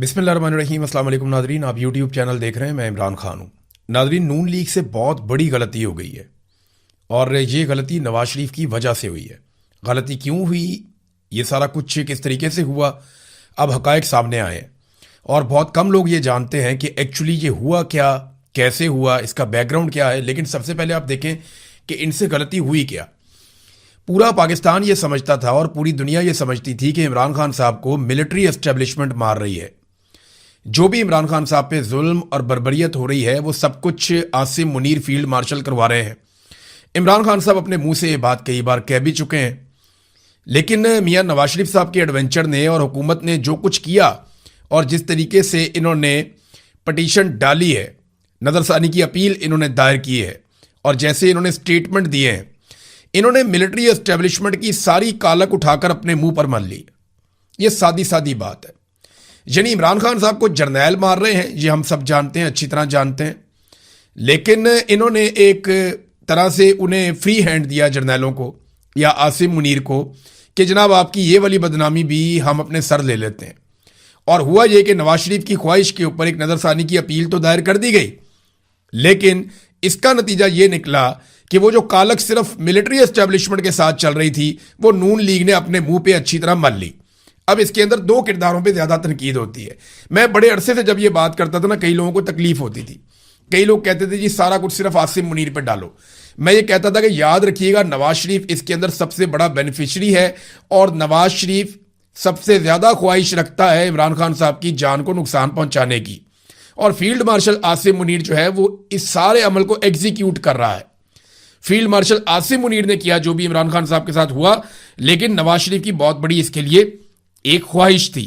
बिस्मिल्लाहिर्रहमानिर्रहीम। अस्सलाम वालेकुम नादरीन, आप यूट्यूब चैनल देख रहे हैं। मैं इमरान खान हूँ। नादरीन, नून लीग से बहुत बड़ी गलती हो गई है और ये गलती नवाज शरीफ की वजह से हुई है। गलती क्यों हुई, ये सारा कुछ किस तरीके से हुआ, अब हकायक सामने आए हैं और बहुत कम लोग ये जानते हैं कि एक्चुअली ये हुआ क्या, कैसे हुआ, इसका बैकग्राउंड क्या है। लेकिन सबसे पहले आप देखें कि इनसे गलती हुई क्या। पूरा पाकिस्तान ये समझता था और पूरी दुनिया ये समझती थी कि इमरान खान साहब को मिलिट्री एस्टेब्लिशमेंट मार रही है। जो भी इमरान खान साहब पे जुल्म और बर्बरियत हो रही है वो सब कुछ आसिम मुनीर फील्ड मार्शल करवा रहे हैं। इमरान खान साहब अपने मुंह से ये बात कई बार कह भी चुके हैं, लेकिन मियां नवाज शरीफ साहब के एडवेंचर ने और हुकूमत ने जो कुछ किया और जिस तरीके से इन्होंने पटिशन डाली है, नज़रसानी की अपील इन्होंने दायर की है और जैसे इन्होंने स्टेटमेंट दिए हैं, इन्होंने मिलिट्री एस्टेब्लिशमेंट की सारी कालक उठाकर अपने मुंह पर मान ली। ये सादी सादी बात है। यानी इमरान खान साहब को जर्नैल मार रहे हैं, ये हम सब जानते हैं, अच्छी तरह जानते हैं, लेकिन इन्होंने एक तरह से उन्हें फ्री हैंड दिया जर्नैलों को या आसिम मुनीर को कि जनाब आपकी ये वाली बदनामी भी हम अपने सर ले लेते हैं। और हुआ ये कि नवाज शरीफ की ख्वाहिश के ऊपर एक नज़रसानी की अपील तो दायर कर दी गई, लेकिन इसका नतीजा ये निकला कि वो जो कालक सिर्फ मिलिट्री एस्टेब्लिशमेंट के साथ चल रही थी वो नून लीग ने अपने मुंह पे अच्छी तरह मान ली। अब इसके अंदर दो किरदारों पे ज्यादा तनकीद होती है। मैं बड़े अरसे से जब ये बात करता था ना, कई लोगों को तकलीफ होती थी। कई लोग कहते थे जी सारा कुछ सिर्फ आसिम मुनीर पे डालो। मैं ये कहता था कि याद रखिएगा नवाज शरीफ इसके अंदर सबसे बड़ा बेनिफिशरी है और नवाज शरीफ सबसे ज्यादा ख्वाहिश रखता है इमरान खान साहब की जान को नुकसान पहुंचाने की। और फील्ड मार्शल आसिम मुनीर जो है वो इस सारे अमल को एग्जीक्यूट कर रहा है। फील्ड मार्शल आसिम मुनीर ने किया जो भी इमरान खान साहब के साथ हुआ, लेकिन नवाज शरीफ की बहुत बड़ी इसके लिए एक ख्वाहिश थी।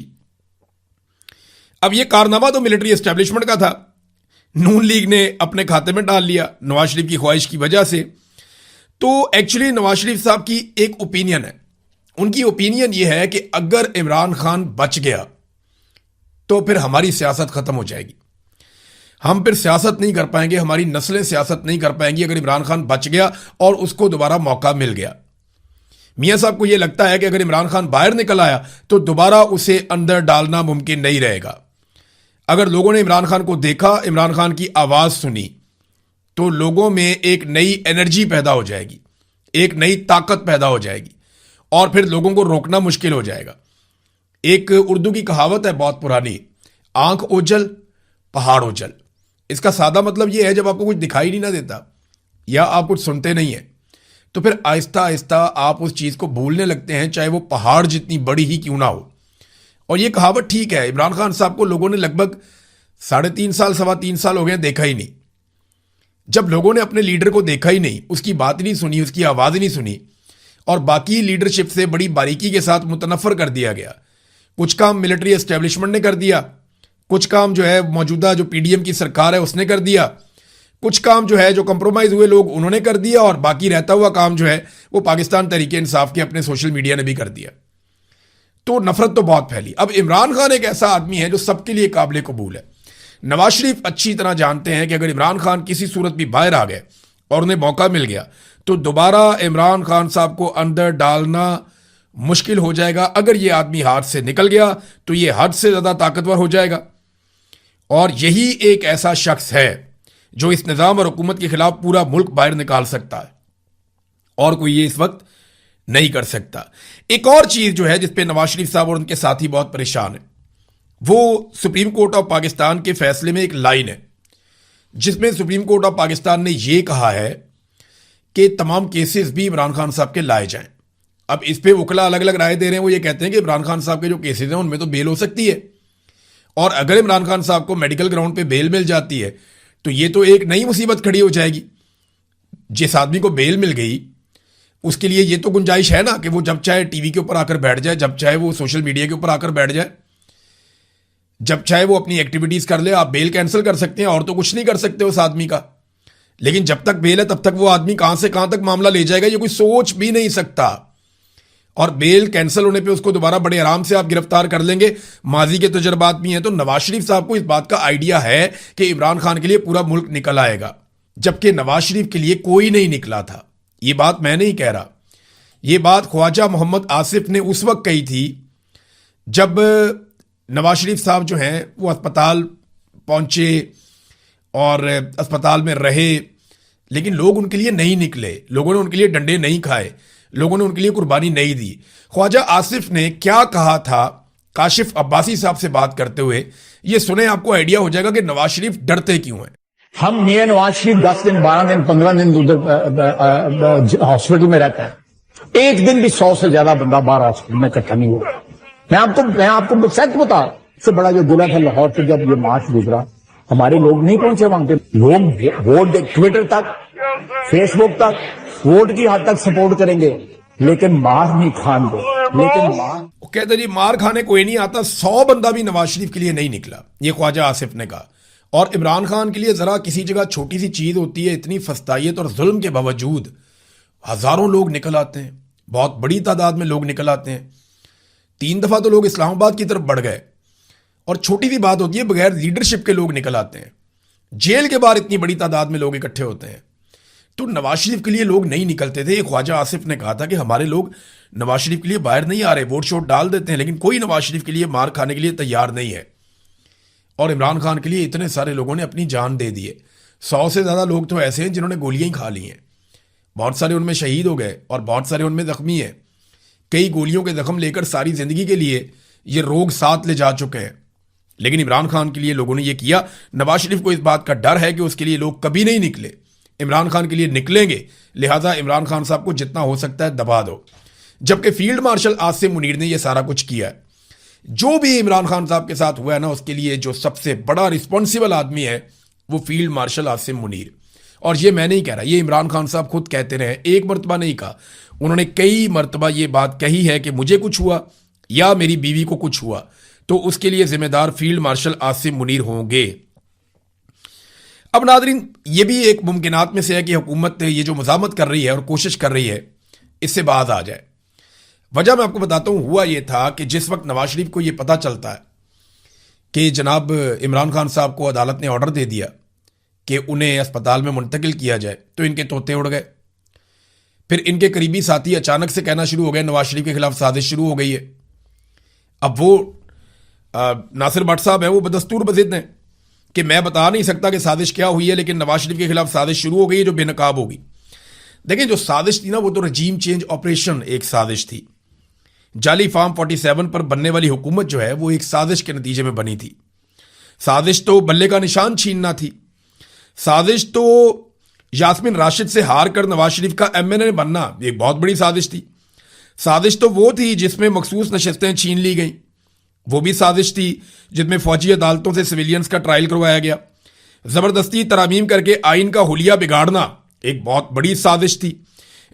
अब यह कारनामा तो मिलिट्री एस्टेब्लिशमेंट का था, नून लीग ने अपने खाते में डाल लिया नवाज शरीफ की ख्वाहिश की वजह से। तो एक्चुअली नवाज शरीफ साहब की एक ओपिनियन है, उनकी ओपिनियन यह है कि अगर इमरान खान बच गया तो फिर हमारी सियासत खत्म हो जाएगी, हम फिर सियासत नहीं कर पाएंगे, हमारी नस्लें सियासत नहीं कर पाएंगी अगर इमरान खान बच गया और उसको दोबारा मौका मिल गया। मियां साहब को यह लगता है कि अगर इमरान खान बाहर निकल आया तो दोबारा उसे अंदर डालना मुमकिन नहीं रहेगा। अगर लोगों ने इमरान खान को देखा, इमरान खान की आवाज सुनी, तो लोगों में एक नई एनर्जी पैदा हो जाएगी, एक नई ताकत पैदा हो जाएगी और फिर लोगों को रोकना मुश्किल हो जाएगा। एक उर्दू की कहावत है बहुत पुरानी, आंख ओझल पहाड़ ओझल। इसका सादा मतलब यह है जब आपको कुछ दिखाई नहीं ना देता या आप कुछ सुनते नहीं है तो फिर आहिस्ता आहिस्ता आप उस चीज को भूलने लगते हैं, चाहे वो पहाड़ जितनी बड़ी ही क्यों ना हो। और ये कहावत ठीक है। इमरान खान साहब को लोगों ने लगभग 3.5 साल 3.25 साल हो गए देखा ही नहीं। जब लोगों ने अपने लीडर को देखा ही नहीं, उसकी बात नहीं सुनी, उसकी आवाज ही नहीं सुनी और बाकी लीडरशिप से बड़ी बारीकी के साथ मुतनफर कर दिया गया। कुछ काम मिलिट्री एस्टेब्लिशमेंट ने कर दिया, कुछ काम जो है मौजूदा जो पीडीएम की सरकार है उसने कर दिया, कुछ काम जो है जो कंप्रोमाइज हुए लोग उन्होंने कर दिया और बाकी रहता हुआ काम जो है वो पाकिस्तान तहरीके इंसाफ के अपने सोशल मीडिया ने भी कर दिया। तो नफरत तो बहुत फैली। अब इमरान खान एक ऐसा आदमी है जो सबके लिए काबिल कबूल है। नवाज शरीफ अच्छी तरह जानते हैं कि अगर इमरान खान किसी सूरत भी बाहर आ गए और उन्हें मौका मिल गया तो दोबारा इमरान खान साहब को अंदर डालना मुश्किल हो जाएगा। अगर यह आदमी हाथ से निकल गया तो यह हद से ज्यादा ताकतवर हो जाएगा और यही एक ऐसा शख्स है जो इस निजाम और हुकूमत के खिलाफ पूरा मुल्क बाहर निकाल सकता है और कोई ये इस वक्त नहीं कर सकता। एक और चीज जो है जिसपे नवाज शरीफ साहब और उनके साथी बहुत परेशान है, वो सुप्रीम कोर्ट ऑफ पाकिस्तान के फैसले में एक लाइन है जिसमें सुप्रीम कोर्ट ऑफ पाकिस्तान ने यह कहा है कि तमाम केसेस भी इमरान खान साहब के लाए जाएं। अब इस पे वकला अलग अलग राय दे रहे हैं। वो ये कहते हैं कि इमरान खान साहब के जो केसेस हैं उनमें तो बेल हो सकती है और अगर इमरान खान साहब को मेडिकल ग्राउंड पे बेल मिल जाती है तो ये तो एक नई मुसीबत खड़ी हो जाएगी। जिस आदमी को बेल मिल गई उसके लिए ये तो गुंजाइश है ना कि वो जब चाहे टीवी के ऊपर आकर बैठ जाए, जब चाहे वो सोशल मीडिया के ऊपर आकर बैठ जाए, जब चाहे वो अपनी एक्टिविटीज कर ले। आप बेल कैंसिल कर सकते हैं और तो कुछ नहीं कर सकते उस आदमी का, लेकिन जब तक बेल है तब तक वो आदमी कहां से कहां तक मामला ले जाएगा ये कोई सोच भी नहीं सकता। और बेल कैंसिल होने पे उसको दोबारा बड़े आराम से आप गिरफ्तार कर लेंगे। माजी के तजुर्बात भी हैं। तो नवाज शरीफ साहब को इस बात का आइडिया है कि इमरान खान के लिए पूरा मुल्क निकल आएगा, जबकि नवाज शरीफ के लिए कोई नहीं निकला था। ये बात मैं नहीं कह रहा, ये बात ख्वाजा मोहम्मद आसिफ ने उस वक्त कही थी जब नवाज शरीफ साहब जो हैं वो अस्पताल पहुंचे और अस्पताल में रहे, लेकिन लोग उनके लिए नहीं निकले, लोगों ने उनके लिए डंडे नहीं खाए, लोगों ने उनके लिए कुर्बानी नहीं दी। ख्वाजा आसिफ ने क्या कहा था काशिफ अब्बासी साहब से बात करते हुए, ये सुने, आपको आइडिया हो जाएगा कि नवाज शरीफ डरते क्यों हैं। हम मियां नवाज शरीफ 10 दिन 12 दिन 15 दिन उधर हॉस्पिटल में रहता है, एक दिन भी 100 से ज्यादा बंदा बाहर हॉस्पिटल में इकट्ठा नहीं हुआ। मैं आपको सच बता, सबसे बड़ा जो गुना था लाहौर से जब ये मार्च गुजरा, हमारे लोग नहीं पहुंचे वहां पे। लोग वोट ट्विटर तक, फेसबुक तक वोट की हद तक सपोर्ट करेंगे, लेकिन मार नहीं खान दो। लेकिन वो कहते जी मार खाने कोई नहीं आता, 100 बंदा भी नवाज शरीफ के लिए नहीं निकला, ये ख्वाजा आसिफ ने कहा। और इमरान खान के लिए जरा किसी जगह छोटी सी चीज होती है, इतनी फस्तायत और जुल्म के बावजूद हजारों लोग निकल आते हैं, बहुत बड़ी तादाद में लोग निकल आते हैं। 3 दफा तो लोग इस्लामाबाद की तरफ बढ़ गए, और छोटी सी बात होती है बगैर लीडरशिप के लोग निकल आते हैं। जेल के बाहर इतनी बड़ी तादाद में लोग इकट्ठे होते हैं, तो नवाज शरीफ के लिए लोग नहीं निकलते थे। ख्वाजा आसिफ ने कहा था कि हमारे लोग नवाज शरीफ के लिए बाहर नहीं आ रहे, वोट शोट डाल देते हैं, लेकिन कोई नवाज शरीफ के लिए मार खाने के लिए तैयार नहीं है। और इमरान खान के लिए इतने सारे लोगों ने अपनी जान दे दी है। 100 से ज़्यादा लोग तो ऐसे हैं जिन्होंने गोलियां ही खा ली हैं, बहुत सारे उनमें शहीद हो गए और बहुत सारे उनमें जख्मी हैं। कई गोलियों के जख्म लेकर सारी जिंदगी के लिए ये रोग साथ ले जा चुके हैं। लेकिन इमरान खान के लिए लोगों ने ये किया। नवाज शरीफ को इस बात का डर है कि उसके लिए लोग कभी नहीं निकले, इमरान खान के लिए निकलेंगे, लिहाजा इमरान खान साहब को जितना हो सकता है दबा दो। जबकि फील्ड मार्शल आसिम मुनीर ने यह सारा कुछ किया है। जो भी इमरान खान साहब के साथ हुआ है ना, उसके लिए जो सबसे बड़ा रिस्पॉन्सिबल आदमी है वो फील्ड मार्शल आसिम मुनीर। और ये मैं नहीं कह रहा, ये इमरान खान साहब खुद कहते रहे, एक मरतबा नहीं कहा, उन्होंने कई मरतबा ये बात कही है कि मुझे कुछ हुआ या मेरी बीवी को कुछ हुआ तो उसके लिए जिम्मेदार फील्ड मार्शल आसिम मुनीर होंगे। अब नादरीन, ये भी एक मुमकिनात में से है कि हुकूमत ये जो मज़ामत कर रही है और कोशिश कर रही है इससे बाज आ जाए। वजह मैं आपको बताता हूं, हुआ ये था कि जिस वक्त नवाज शरीफ को ये पता चलता है कि जनाब इमरान खान साहब को अदालत ने ऑर्डर दे दिया कि उन्हें अस्पताल में मुंतकिल किया जाए, तो इनके तोते उड़ गए। फिर इनके करीबी साथी अचानक से कहना शुरू हो गए नवाज शरीफ के खिलाफ साजिश शुरू हो गई है। अब वो नासिर भट्ट साहब हैं, वो बदस्तूर बज़िद हैं कि मैं बता नहीं सकता कि साजिश क्या हुई है, लेकिन नवाज शरीफ के खिलाफ साजिश शुरू हो गई है जो बेनकाब होगी। देखिए, जो साजिश थी ना, वो तो रजीम चेंज ऑपरेशन एक साजिश थी। जाली फार्म 47 पर बनने वाली हुकूमत जो है वो एक साजिश के नतीजे में बनी थी। साजिश तो बल्ले का निशान छीनना थी। साजिश तो यास्मीन राशिद से हार कर नवाज शरीफ का MNA बनना एक बहुत बड़ी साजिश थी। साजिश तो वो थी जिसमें मखसूस नशस्तें छीन ली गई, वो भी साजिश थी। जिसमें फौजी अदालतों से सिविलियंस का ट्रायल करवाया गया। जबरदस्ती तरामीम करके आइन का हुलिया बिगाड़ना एक बहुत बड़ी साजिश थी।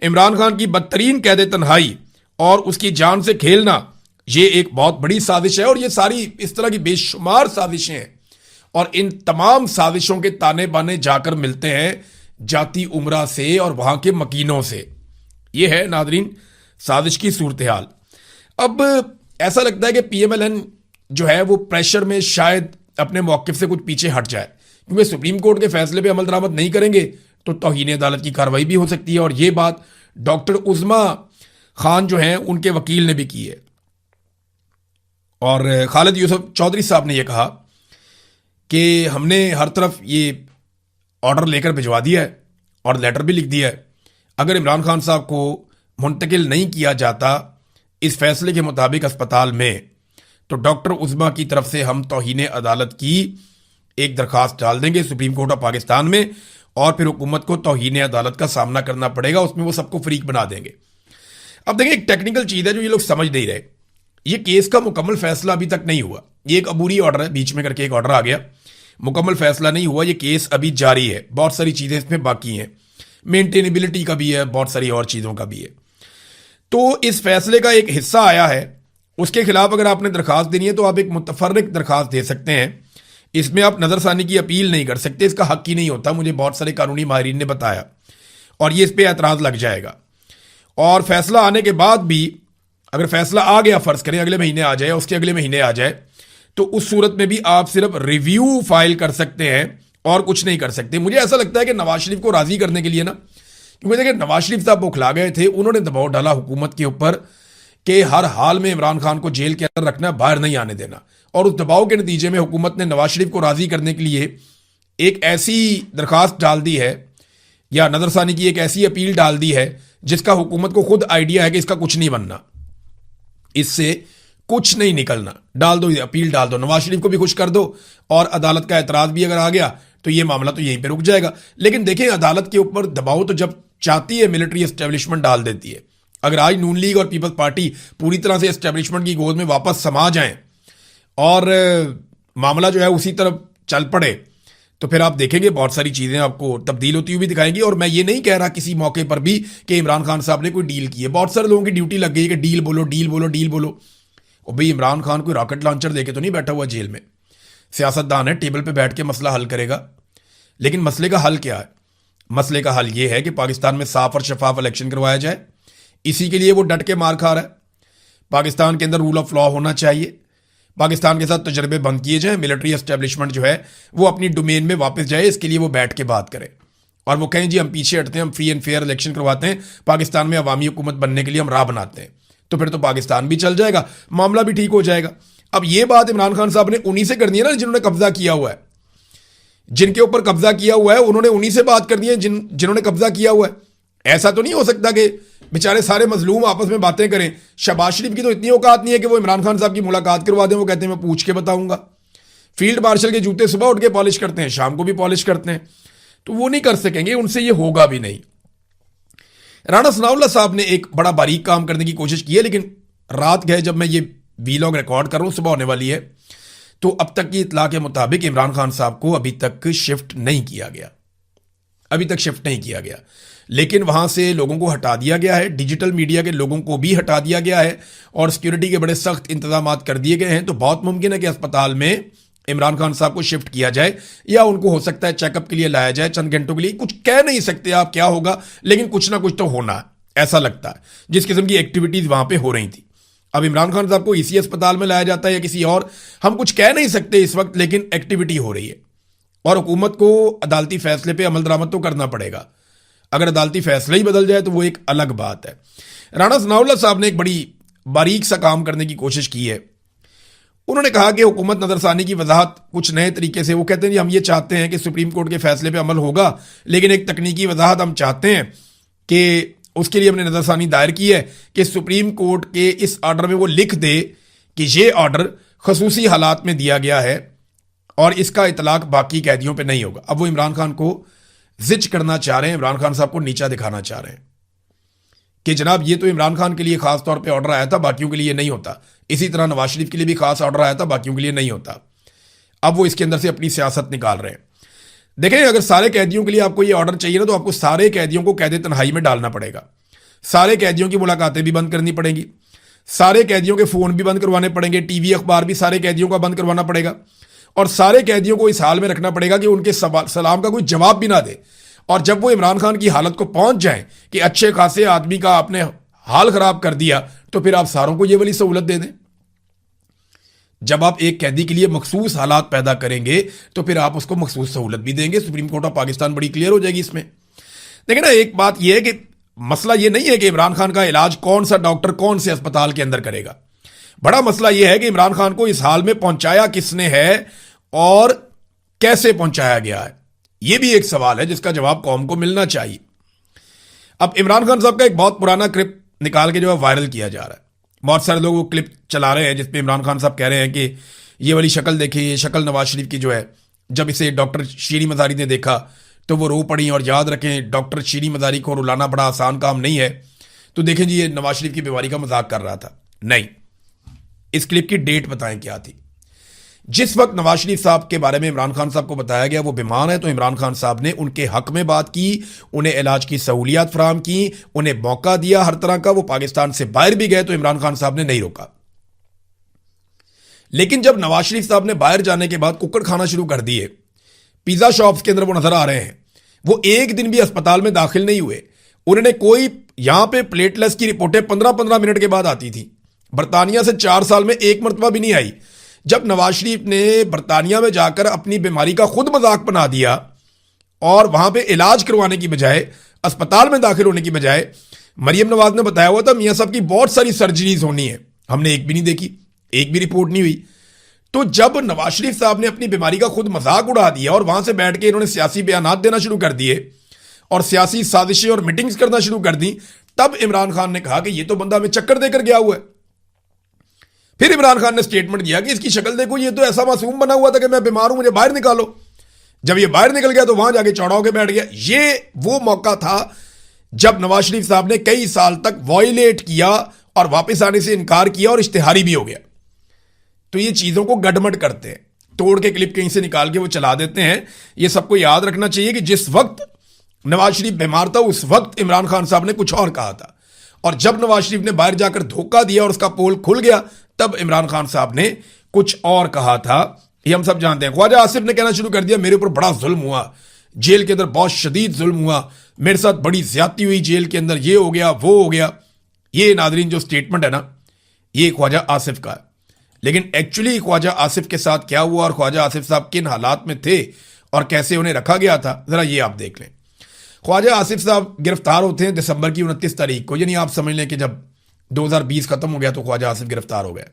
इमरान खान की बदतरीन कैद तन्हाई और उसकी जान से खेलना, ये एक बहुत बड़ी साजिश है। और ये सारी इस तरह की बेशुमार साजिशें हैं, और इन तमाम साजिशों के ताने बाने जाकर मिलते हैं जाती उमरा से और वहां के मकीनों से। ये है नादरीन साजिश की सूरत हाल। अब ऐसा लगता है कि PMLN जो है वो प्रेशर में शायद अपने मौक़िफ़ से कुछ पीछे हट जाए, क्योंकि सुप्रीम कोर्ट के फैसले पे अमल दरामद नहीं करेंगे तो तौहीन अदालत की कार्रवाई भी हो सकती है। और ये बात डॉक्टर उज़मा खान जो हैं उनके वकील ने भी की है। और खालिद यूसुफ चौधरी साहब ने यह कहा कि हमने हर तरफ ये ऑर्डर लेकर भिजवा दिया है और लेटर भी लिख दिया है। अगर इमरान खान साहब को मुंतकिल नहीं किया जाता इस फैसले के मुताबिक अस्पताल में, तो डॉक्टर उज़मा की तरफ से हम तौहीन अदालत की एक दरखास्त डाल देंगे सुप्रीम कोर्ट ऑफ पाकिस्तान में, और फिर हुकूमत को तौहीन अदालत का सामना करना पड़ेगा। उसमें वो सबको फ्रीक बना देंगे। अब देखिए, एक टेक्निकल चीज़ है जो ये लोग समझ नहीं रहे। ये केस का मुकम्मल फैसला अभी तक नहीं हुआ। ये एक अबूरी ऑर्डर है, बीच में करके एक ऑर्डर आ गया, मुकम्मल फैसला नहीं हुआ। ये केस अभी जारी है, बहुत सारी चीज़ें इसमें बाकी हैं, मेंटेनेबिलिटी का भी है, बहुत सारी और चीज़ों का भी है। तो इस फैसले का एक हिस्सा आया है, उसके खिलाफ अगर आपने दरखास्त देनी है तो आप एक मुतफर्रिक दरखास्त दे सकते हैं। इसमें आप नज़रसानी की अपील नहीं कर सकते, इसका हक ही नहीं होता, मुझे बहुत सारे कानूनी माहिरीन ने बताया, और ये इस पर एतराज़ लग जाएगा। और फैसला आने के बाद भी अगर फैसला आ गया, फ़र्ज़ करें अगले महीने आ जाए, उसके अगले महीने आ जाए, तो उस सूरत में भी आप सिर्फ रिव्यू फाइल कर सकते हैं और कुछ नहीं कर सकते। मुझे ऐसा लगता है कि नवाज शरीफ को राज़ी करने के लिए ना, क्योंकि देखिए नवाज शरीफ साहब बौखला गए थे, उन्होंने दबाव डाला हुकूमत के ऊपर कि हर हाल में इमरान खान को जेल के अंदर रखना, बाहर नहीं आने देना। और उस दबाव के नतीजे में हुकूमत ने नवाज शरीफ को राजी करने के लिए एक ऐसी दरखास्त डाल दी है, या नजरसानी की एक ऐसी अपील डाल दी है जिसका हुकूमत को खुद आइडिया है कि इसका कुछ नहीं बनना, इससे कुछ नहीं निकलना। डाल दो, अपील डाल दो, नवाज शरीफ को भी खुश कर दो, और अदालत का एतराज भी अगर आ गया तो ये मामला तो यहीं पे रुक जाएगा। लेकिन देखें, अदालत के ऊपर दबाव तो जब चाहती है मिलिट्री एस्टेब्लिशमेंट डाल देती है। अगर आज नून लीग और पीपल्स पार्टी पूरी तरह से एस्टेब्लिशमेंट की गोद में वापस समा जाएं और मामला जो है उसी तरफ चल पड़े, तो फिर आप देखेंगे बहुत सारी चीजें आपको तब्दील होती हुई भी दिखाएंगी। और मैं ये नहीं कह रहा किसी मौके पर भी कि इमरान खान साहब ने कोई डील की है। बहुत सारे लोगों की ड्यूटी लग गई है कि डील बोलो, डील बोलो, डील बोलो। और भाई, इमरान खान कोई रॉकेट लॉन्चर देके तो नहीं बैठा हुआ जेल में। सियासतदान है, टेबल पे बैठ के मसला हल करेगा। लेकिन मसले का हल क्या है? मसले का हल ये है कि पाकिस्तान में साफ और शफाफ इलेक्शन करवाया जाए। इसी के लिए वो डट के मार खा रहा है। पाकिस्तान के अंदर रूल ऑफ लॉ होना चाहिए। पाकिस्तान के साथ तजर्बे बंद किए जाएं। मिलिट्री एस्टेब्लिशमेंट जो है वो अपनी डोमेन में वापस जाए। इसके लिए वो बैठ के बात करे और वो कहें जी हम पीछे हटते हैं, हम फ्री एंड फेयर इलेक्शन करवाते हैं, पाकिस्तान में अवामी हुकूमत बनने के लिए हम राह बनाते हैं। तो फिर तो पाकिस्तान भी चल जाएगा, मामला भी ठीक हो जाएगा। अब ये बात इमरान खान साहब ने उन्हीं से करनी है ना जिन्होंने कब्जा किया हुआ है। जिनके ऊपर कब्जा किया हुआ है उन्होंने उन्हीं से बात करनी है जिन्होंने कब्जा किया हुआ है। ऐसा तो नहीं हो सकता कि बेचारे सारे मजलूम आपस में बातें करें। शहबाज शरीफ की तो इतनी औकात नहीं है कि वो इमरान खान साहब की मुलाकात करवा दें। वो कहते हैं मैं पूछ के बताऊंगा। फील्ड मार्शल के जूते सुबह उठ के पॉलिश करते हैं, शाम को भी पॉलिश करते हैं। तो वो नहीं कर सकेंगे, उनसे ये होगा भी नहीं। राणा सनाउल्लाह साहब ने एक बड़ा बारीक काम करने की कोशिश की है, लेकिन रात गए जब मैं ये वीलॉग रिकॉर्ड कर रहा हूं, सुबह होने वाली है, तो अब तक की इतला के मुताबिक इमरान खान साहब को अभी तक शिफ्ट नहीं किया गया। अभी तक शिफ्ट नहीं किया गया, लेकिन वहां से लोगों को हटा दिया गया है। डिजिटल मीडिया के लोगों को भी हटा दिया गया है और सिक्योरिटी के बड़े सख्त इंतजाम कर दिए गए हैं। तो बहुत मुमकिन है कि अस्पताल में इमरान खान साहब को शिफ्ट किया जाए, या उनको हो सकता है चेकअप के लिए लाया जाए चंद घंटों के लिए। कुछ कह नहीं सकते आप क्या होगा, लेकिन कुछ ना कुछ तो होना है, ऐसा लगता है। जिस किस्म की एक्टिविटीज वहां पे हो रही थी, अब इमरान खान साहब को इसी अस्पताल में लाया जाता है या किसी और, हम कुछ कह नहीं सकते इस वक्त, लेकिन एक्टिविटी हो रही है। और हुकूमत को अदालती फैसले पे अमल दरामद तो करना पड़ेगा। अगर अदालती फैसला ही बदल जाए तो वो एक अलग बात है। राणा सनाउल्लाह साहब ने एक बड़ी बारीक सा काम करने की कोशिश की है। उन्होंने कहा कि हुकूमत नजरसानी की वजाहत कुछ नए तरीके से, वो कहते हैं हम ये चाहते हैं कि सुप्रीम कोर्ट के फैसले पे अमल होगा, लेकिन एक तकनीकी वजाहत हम चाहते हैं कि उसके लिए हमने नजरसानी दायर की है कि सुप्रीम कोर्ट के इस ऑर्डर में वो लिख दे कि ये ऑर्डर खसूसी हालात में दिया गया है और इसका इतलाक बाकी कैदियों पे नहीं होगा। अब वो इमरान खान को जिच करना चाह रहे हैं, इमरान खान साहब को नीचा दिखाना चाह रहे हैं कि जनाब ये तो इमरान खान के लिए खास तौर पे ऑर्डर आया था, बाकियों के लिए नहीं होता। इसी तरह नवाज शरीफ के लिए भी खास ऑर्डर आया था, बाकियों के लिए नहीं होता। अब वो इसके अंदर से अपनी सियासत निकाल रहे हैं। देखें, अगर सारे कैदियों के लिए आपको ये ऑर्डर चाहिए ना, तो आपको सारे कैदियों को कैद तन्हाई में डालना पड़ेगा। सारे कैदियों की मुलाकातें भी बंद करनी पड़ेंगी, सारे कैदियों के फोन भी बंद करवाने पड़ेंगे, टीवी अखबार भी सारे कैदियों का बंद करवाना पड़ेगा, और सारे कैदियों को इस हाल में रखना पड़ेगा कि उनके सलाम का कोई जवाब भी ना दे। और जब वो इमरान खान की हालत को पहुंच जाए कि अच्छे खासे आदमी का आपने हाल खराब कर दिया, तो फिर आप सारों को ये वाली सहूलत दे दें। जब आप एक कैदी के लिए मखसूस हालात पैदा करेंगे तो फिर आप उसको मखसूस सहूलत भी देंगे। सुप्रीम कोर्ट ऑफ पाकिस्तान बड़ी क्लियर हो जाएगी इसमें। देखिए ना, एक बात यह है कि मसला यह नहीं है कि इमरान खान का इलाज कौन सा डॉक्टर कौन से अस्पताल के अंदर करेगा। बड़ा मसला यह है कि इमरान खान को इस हाल में पहुंचाया किसने है और कैसे पहुंचाया गया है। यह भी एक सवाल है जिसका जवाब कौम को मिलना चाहिए। अब इमरान खान साहब का एक बहुत पुराना क्लिप निकाल के जो है वायरल किया जा रहा है। बहुत सारे लोग वो क्लिप चला रहे हैं जिसपे इमरान खान साहब कह रहे हैं कि ये वाली शक्ल देखिए, ये शक्ल नवाज शरीफ की जो है, जब इसे डॉक्टर शीरी मजारी ने देखा तो वो रो पड़ी। और याद रखें, डॉक्टर शीरी मजारी को रुलाना बड़ा आसान काम नहीं है। तो देखें जी, ये नवाज शरीफ की बीमारी का मजाक कर रहा था। नहीं, इस क्लिप की डेट बताएं क्या थी। जिस वक्त नवाज शरीफ साहब के बारे में इमरान खान साहब को बताया गया वो बीमार है, तो इमरान खान साहब ने उनके हक में बात की, उन्हें इलाज की सहूलियत फराहम की, उन्हें मौका दिया हर तरह का। वो पाकिस्तान से बाहर भी गए तो इमरान खान साहब ने नहीं रोका। लेकिन जब नवाज शरीफ साहब ने बाहर जाने के बाद कुक्कड़ खाना शुरू कर दिए, पिज्जा शॉप्स के अंदर वो नजर आ रहे हैं, वो एक दिन भी अस्पताल में दाखिल नहीं हुए। उन्होंने कोई, यहां पे प्लेटलेस की रिपोर्टें 15-15 मिनट के बाद आती थी। बरतानिया से 4 साल में एक मरतबा भी नहीं आई। जब नवाज शरीफ ने बरतानिया में जाकर अपनी बीमारी का खुद मजाक बना दिया और वहां पे इलाज करवाने की बजाय, अस्पताल में दाखिल होने की बजाय मरियम नवाज ने बताया हुआ था मियां साहब की बहुत सारी सर्जरीज होनी है, हमने एक भी नहीं देखी, एक भी रिपोर्ट नहीं हुई। तो जब नवाज शरीफ साहब ने अपनी बीमारी का खुद मजाक उड़ा दिया और वहां से बैठ के इन्होंने सियासी बयानात देना शुरू कर दिए और सियासी साजिशें और मीटिंग्स करना शुरू कर दी, तब इमरान खान ने कहा कि ये तो बंदा हमें चक्कर देकर गया हुआ है। फिर इमरान खान ने स्टेटमेंट दिया कि इसकी शक्ल देखो, ये तो ऐसा मासूम बना हुआ था कि मैं बीमार हूं, मुझे बाहर निकालो। जब ये बाहर निकल गया तो वहां जाके चौड़ा होकर बैठ गया। ये वो मौका था जब नवाज शरीफ साहब ने कई साल तक वॉयलेट किया और वापस आने से इनकार किया और इश्तिहारी भी हो गया। तो ये चीजों को गडमड करते हैं, तोड़ के क्लिप कहीं से निकाल के वो चला देते हैं। ये सबको याद रखना चाहिए कि जिस वक्त नवाज शरीफ बीमार था उस वक्त इमरान खान साहब ने कुछ और कहा था, और जब नवाज शरीफ ने बाहर जाकर धोखा दिया और उसका पोल खुल गया तब इमरान खान साहब ने कुछ और कहा था। ये हम सब जानते हैं। ख्वाजा आसिफ ने कहना शुरू कर दिया मेरे ऊपर बड़ा जुल्म हुआ, जेल के अंदर बहुत शदीद जुल्म हुआ, मेरे साथ बड़ी ज्यादती हुई जेल के अंदर, ये हो गया वो हो गया। ये नादरीन जो स्टेटमेंट है ना, ये ख्वाजा आसिफ का है। लेकिन एक्चुअली ख्वाजा आसिफ के साथ क्या हुआ और ख्वाजा आसिफ साहब किन हालात में थे और कैसे उन्हें रखा गया था, जरा ये आप देख लें। ख्वाजा आसिफ साहब गिरफ्तार होते हैं दिसंबर की 29 तारीख को, यानी आप समझ लें कि जब 2020 खत्म हो गया तो ख्वाजा आसिफ गिरफ्तार हो गए।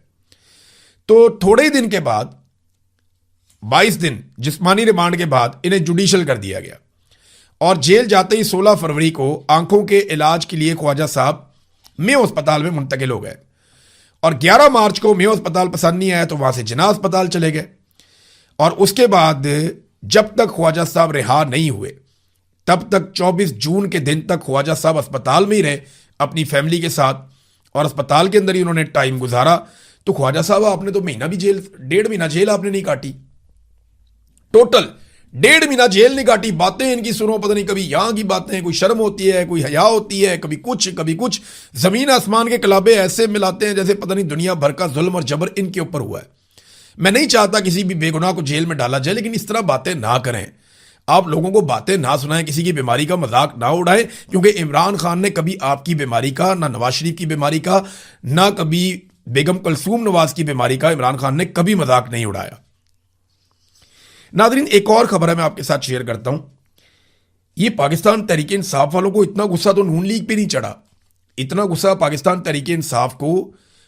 तो थोड़े ही दिन के बाद 22 दिन जिस्मानी रिमांड के बाद इन्हें जुडिशल कर दिया गया और जेल जाते ही 16 फरवरी को आंखों के इलाज के लिए ख्वाजा साहब मेयो अस्पताल में मुंतकिल हो गए और 11 मार्च को मेयो अस्पताल पसंद नहीं आया तो वहां से जिन्ना अस्पताल चले गए। और उसके बाद जब तक ख्वाजा साहब रिहा नहीं हुए तब तक 24 जून के दिन तक ख्वाजा साहब अस्पताल में ही रहे अपनी फैमिली के साथ और अस्पताल के अंदर ही उन्होंने टाइम गुजारा। तो ख्वाजा साहब आपने तो महीना भी जेल, 1.5 महीना जेल आपने नहीं काटी, टोटल 1.5 महीना जेल नहीं काटी। बातें इनकी सुनो, पता नहीं कभी यहां की बातें, कोई शर्म होती है, कोई हया होती है, कभी कुछ जमीन आसमान के कलाबे ऐसे मिलाते हैं जैसे पता नहीं दुनिया भर का जुल्म और जबर इनके ऊपर हुआ है। मैं नहीं चाहता किसी भी बेगुनाह को जेल में डाला जाए, लेकिन इस तरह बातें ना करें, आप लोगों को बातें ना सुनाएं, किसी की बीमारी का मजाक ना उड़ाएं, क्योंकि इमरान खान ने कभी आपकी बीमारी का, ना नवाज शरीफ की बीमारी का, ना कभी बेगम कुलसूम नवाज की बीमारी का इमरान खान ने कभी मजाक नहीं उड़ाया। नादरीन, एक और खबर है मैं आपके साथ शेयर करता हूं। ये पाकिस्तान तहरीक इंसाफ वालों को इतना गुस्सा तो नून लीग पे नहीं चढ़ा, इतना गुस्सा पाकिस्तान तहरीक इंसाफ को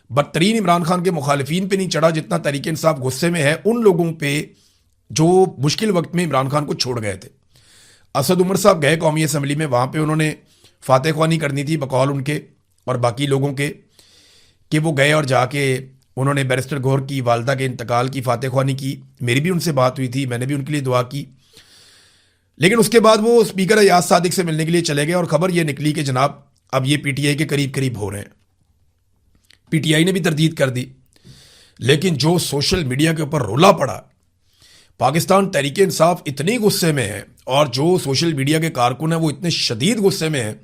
बदतरीन इमरान खान के मुखालिफिन पे नहीं चढ़ा जितना तहरीक इंसाफ गुस्से में है उन लोगों पे जो मुश्किल वक्त में इमरान खान को छोड़ गए थे। असद उमर साहब गए कौमी असम्बली में, वहां पे उन्होंने फातह ख्वानी करनी थी बकौल उनके और बाकी लोगों के, कि वो गए और जाके उन्होंने बैरिस्टर गौहर की वालदा के इंतकाल की फातह ख्वानी की। मेरी भी उनसे बात हुई थी, मैंने भी उनके लिए दुआ की। लेकिन उसके बाद वो स्पीकर अयाज सादिक से मिलने के लिए चले गए और खबर ये निकली कि जनाब अब ये पीटीआई के करीब करीब हो रहे हैं। पीटीआई ने भी तरदीद कर दी, लेकिन जो सोशल मीडिया के ऊपर रोला पड़ा, पाकिस्तान तहरीक इंसाफ इतनी गुस्से में है और जो सोशल मीडिया के कारकुन हैं वो इतने शदीद गुस्से में हैं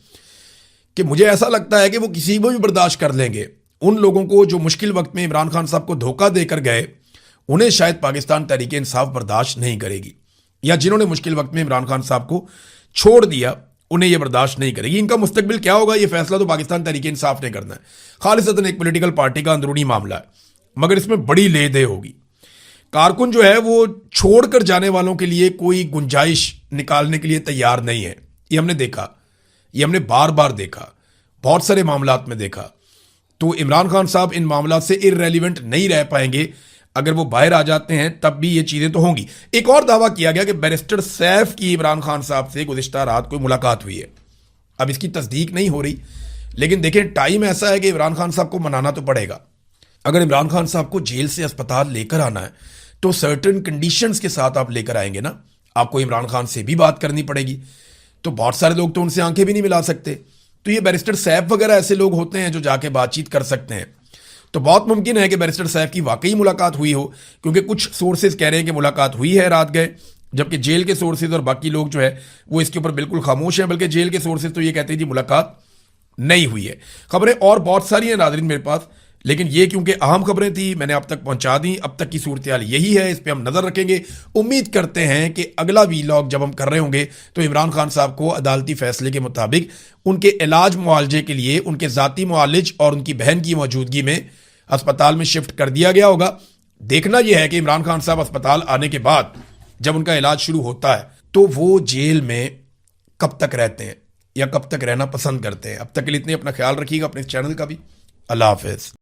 कि मुझे ऐसा लगता है कि वो किसी को भी बर्दाश्त कर लेंगे। उन लोगों को जो मुश्किल वक्त में इमरान खान साहब को धोखा देकर गए, उन्हें शायद पाकिस्तान तहरीक इंसाफ बर्दाश्त नहीं करेगी, या जिन्होंने मुश्किल वक्त में इमरान खान साहब को छोड़ दिया उन्हें यह बर्दाश्त नहीं करेगी। इनका मुस्तकबिल क्या होगा ये फैसला तो पाकिस्तान तहरीक इंसाफ ने करना है। खालिसतन एक पॉलिटिकल पार्टी का अंदरूनी मामला है, मगर इसमें बड़ी ले दे होगी। कारकुन जो है वो छोड़कर जाने वालों के लिए कोई गुंजाइश निकालने के लिए तैयार नहीं है। ये हमने देखा, ये हमने बार बार देखा, बहुत सारे मामलात में देखा। तो इमरान खान साहब इन मामला से इररेलीवेंट नहीं रह पाएंगे, अगर वो बाहर आ जाते हैं तब भी ये चीजें तो होंगी। एक और दावा किया गया कि बैरिस्टर सैफ की इमरान खान साहब से गुज़िश्ता रात कोई मुलाकात हुई है। अब इसकी तस्दीक नहीं हो रही, लेकिन देखें टाइम ऐसा है कि इमरान खान साहब को मनाना तो पड़ेगा। अगर इमरान खान साहब को जेल से अस्पताल लेकर आना है तो सर्टेन कंडीशंस के साथ आप लेकर आएंगे ना, आपको इमरान खान से भी बात करनी पड़ेगी। तो बहुत सारे लोग तो उनसे आंखें भी नहीं मिला सकते, तो ये बैरिस्टर सैफ वगैरह ऐसे लोग होते हैं जो जाके बातचीत कर सकते हैं। तो बहुत मुमकिन है कि बैरिस्टर सैफ की वाकई मुलाकात हुई हो, क्योंकि कुछ सोर्सेज कह रहे हैं कि मुलाकात हुई है, रात गए, जबकि जेल के सोर्सेज और बाकी लोग जो है वो इसके ऊपर बिल्कुल खामोश हैं। बल्कि जेल के सोर्सेज तो ये कहते हैं जी मुलाकात नहीं हुई है। खबरें और बहुत सारी हैं नाज़रीन मेरे पास, लेकिन ये क्योंकि अहम खबरें थी मैंने आप तक पहुंचा दी। अब तक की सूरत हाल यही है, इस पर हम नजर रखेंगे। उम्मीद करते हैं कि अगला वीलॉग जब हम कर रहे होंगे तो इमरान खान साहब को अदालती फैसले के मुताबिक उनके इलाज मुआलजे के लिए उनके जाती मुआलिज और उनकी बहन की मौजूदगी में अस्पताल में शिफ्ट कर दिया गया होगा। देखना यह है कि इमरान खान साहब अस्पताल आने के बाद जब उनका इलाज शुरू होता है तो वो जेल में कब तक रहते हैं। या कब तक रहना पसंद करते हैं। अब तक के लिए इतने, अपना ख्याल रखिएगा, अपने चैनल का भी। अल्लाह हाफिज़।